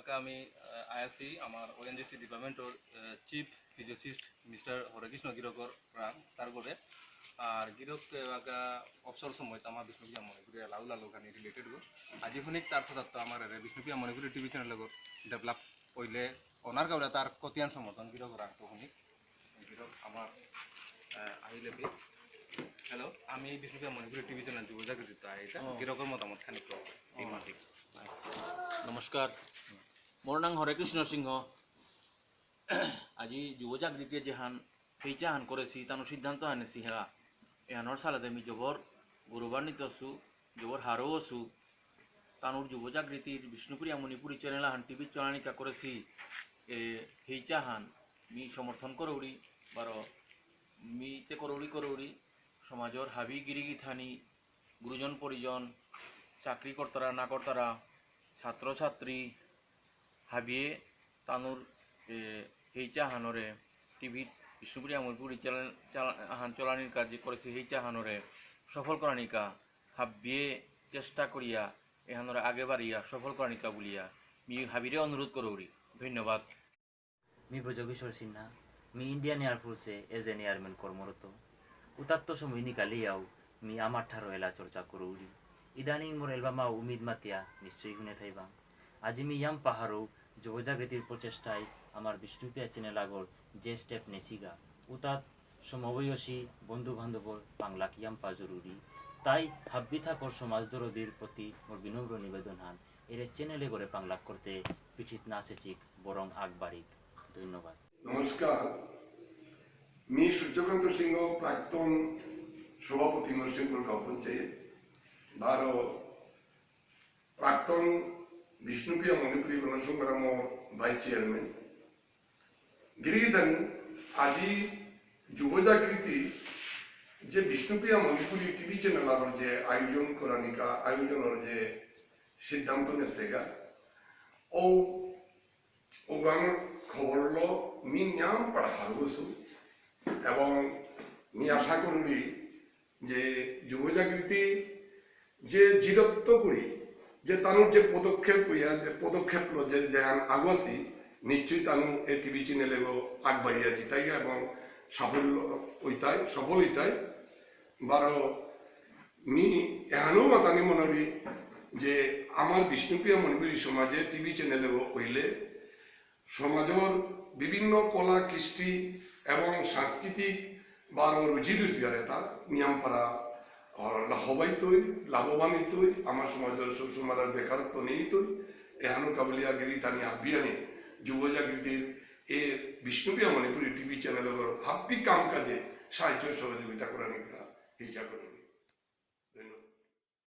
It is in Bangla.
এলাকা আমি আয়াসি আমার ওএনজিসি ডিপার্টমেন্টর chief physiologist mister Harekrishna Girkar রাং তার করে আর গিরক এলাকা অবসর সময় আমার বিষ্ণুপ্রিয়া মণিপুরি লাউ লালুখানি রিলেটেড গো আজি শুনিক তার তথ্য আমার Bishnupriya Manipuri TV channel develop হইলে ওনার কাউরে তার কতিয়ান সমর্থন গিরক রাং তো শুনিক গিরক আমার আহিলে হ্যালো আমি বিষ্ণুপ্রিয়া মণিপুরি টিভি চ্যানেল যুব জাগৃতি এটা গিরকর মতামত খানিক এই মাটি নমস্কার মোর নাম হরেকৃষ্ণ সিংহ আজি যুব জাগৃতি যেহান সেইটা হান করেছি তানো সিদ্ধান্ত আনেছি হেরা এহানোর সালাদে আমি জবর গৌরবান্বিত আছু জবর হারও আছু তানোর যুব জাগৃতির বিষ্ণুপ্রিয়া মণিপুরি চ্যানেল হান টিভি চলানিকা করেছি সেইটা হান মি সমর্থন করৌড়ি বারো মিতে করৌড়ি সমাজর হাবি গিরিগি থানি গুরুজন পরিজন চাকরি কর্তারা না কর্তারা ছাত্র ছাত্রী হাবিয়ে তানুর হেইচা হানরে টিভি বিষ্ণুপ্রিয়া মণিপুরি হান চলানির কাজ করেছে হেইচা হানরে সফল করানিকা হাবিয়ে চেষ্টা করিয়া এহানরে আগে বাড়িয়া সফল করানিকা বলিয়া মি হাবিরে অনুরোধ করৌরি ধন্যবাদ। मी ব্রজকিশোর সিনহা मी ইন্ডিয়ান এয়ারফোর্সে এজ এন এয়ারম্যান কর্মরত উতাত্ত সময় নিকালিয়াও मी আমার ঠারো এলা চর্চা করৌরি ইদানিং মোর এলবামাও উমিদ মাতিয়া নিশ্চয়ই শুনে থাইবা আজি মি ইয়াম পাহাড়ও যুবজাগৃতির প্রচেষ্টায় আমার বিষ্ণুপ্রিয়া চ্যানেল আগর যে স্টেপ নেছিগা উতাত সমবয়সী বন্ধু বান্ধবর বাংলা কিয়াম পা জরুরি তাই হাব্বি থাকর সমাজ দরদির প্রতি মোর বিনম্র নিবেদন হান এর চ্যানেলে করে বাংলা করতে পিঠিত না সেচিক বরং আগবাড়িক। ধন্যবাদ। নমস্কার, मी সূর্যকান্ত সিংহ প্রাক্তন সভাপতি নরসিংপুর গাঁও পঞ্চায়েত বারো প্রাক্তন বিষ্ণুপ্রিয়া মণিপুরি গণসংগ্রাম ভাইস চেয়ারম্যান গিরিগিতানি আজি যুব জাগৃতি যে বিষ্ণুপ্রিয়া মণিপুরি টিভি চ্যানেল আগর যে আয়োজন করানিকা আয়োজনের যে সিদ্ধান্ত নেছেগা ও গানের খবর লো মি নাম পড়া বসু এবং মি আশা করি যে যুব জাগৃতি যে জিরত্ব করি যে তানোর যে পদক্ষেপ হইয়া যে পদক্ষেপ লো যে আগুয়াছি নিশ্চয়ই তানু এই টিভি চ্যানেলে আগবাড়িয়া জিতাইগা এবং সাফল্য হইতাই সফল হইতাই বারো মি এহানো মাতানি মনরি যে আমার বিষ্ণুপ্রিয়া মণিপুরি সমাজে টিভি চ্যানেলে হইলে সমাজের বিভিন্ন কলা কৃষ্টি এবং সাংস্কৃতিক বা রুচি রোজগারেতা নিয়ম পারা হবাই তৈ লাভবান হইতই আমার সমাজের সবসময় বেকারত্ব নেই তৈ এহানো কাবলিয়া গিরি তানি আবিয়ানে যুব জাগৃতির এ বিষ্ণুপ্রিয়া মণিপুরি টিভি চ্যানেলের হাব্বি কাম কাজে সাহায্য সহযোগিতা করা নিকা হিসা করে।